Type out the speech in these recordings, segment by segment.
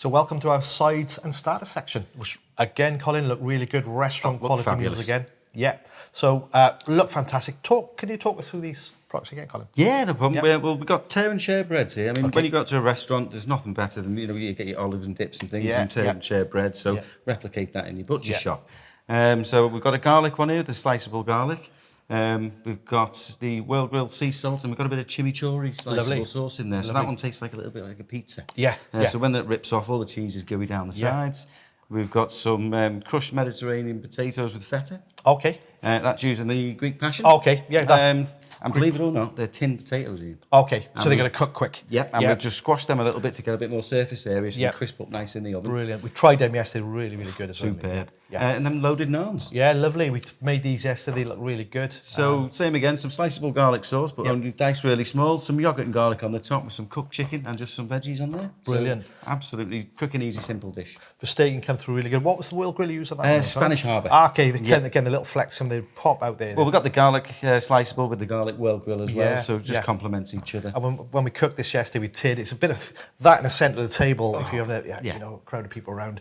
So welcome to our sides and starter section, which again, Colin, look really good. Restaurant quality fabulous. meals again. Yeah. So look fantastic. Can you talk us through these products again, Colin? Yeah, no problem. Yep. Well, we've got tear and share breads here. I mean, when you go to a restaurant, there's nothing better than, you get your olives and dips and things and tear and share bread. So replicate that in your butcher shop. So we've got a garlic one here, the sliceable garlic. We've got the well grilled sea salt, and we've got a bit of chimichurri sliceable sauce in there. So that one tastes like a little bit like a pizza. Yeah. So when that rips off, all the cheese is gooey down the sides. We've got some crushed Mediterranean potatoes with feta. Okay. That's using the Greek passion. Okay. Yeah. And believe it or not, they're tinned potatoes here. Okay. So they're going to cook quick. Yeah. And we've just squashed them a little bit to get a bit more surface area so they crisp up nice in the oven. Brilliant. We tried them yesterday. Really, really good as well. Superb. Yeah. And then loaded naans. Yeah, lovely. We made these yesterday. They look really good. So same again, some sliceable garlic sauce, but only diced really small. Some yogurt and garlic on the top with some cooked chicken and just some veggies on there. Brilliant. So, absolutely quick and easy, simple dish. The steak can come through really good. What was the wheel grill you used on that? Spanish Harbour. Okay, again, the little flex and they pop out there. Well, we've got the garlic sliceable with the garlic well grill as well, so it just complements each other. And when we cooked this yesterday, we tiered. It's a bit of that in the centre of the table. If you have a crowd of people around,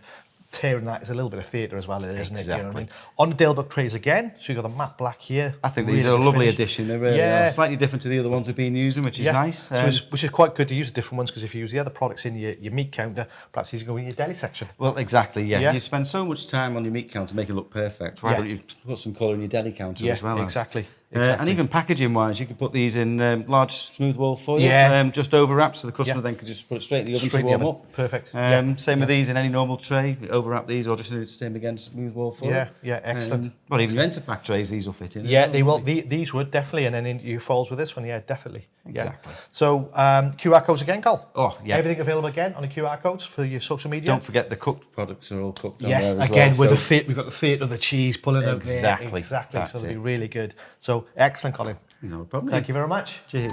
tearing that is a little bit of theatre as well, isn't it? You know what I mean? On the Dalziel trays again, so you've got the matte black here. I think these are a lovely addition. They really are. Slightly different to the other ones we've been using, which is nice. So which is quite good to use different ones, because if you use the other products in your meat counter, perhaps you go in your deli section. Well, exactly, You spend so much time on your meat counter to make it look perfect. Why don't you put some colour in your deli counter as well? Exactly. And even packaging-wise, you can put these in large smooth wall foil, just over wrap, so the customer then can just put it straight in the oven to warm up. Perfect. Same with these in any normal tray. Overwrap these, or just do the same again, smooth wall foil. Yeah, excellent. Well, even Enter-Pack trays, these will fit in. Yeah, they will. These would definitely, and then in your folds with this one, definitely. Exactly. So QR codes again, Carl. Oh, yeah. Everything available again on the QR codes for your social media. Don't forget the cooked products are all cooked. Yes, on there as again well, with we've got the theatre of the cheese pulling out there. Exactly. That's So it'll be really good. So excellent, Colin. No problem. Thank you very much. Cheers.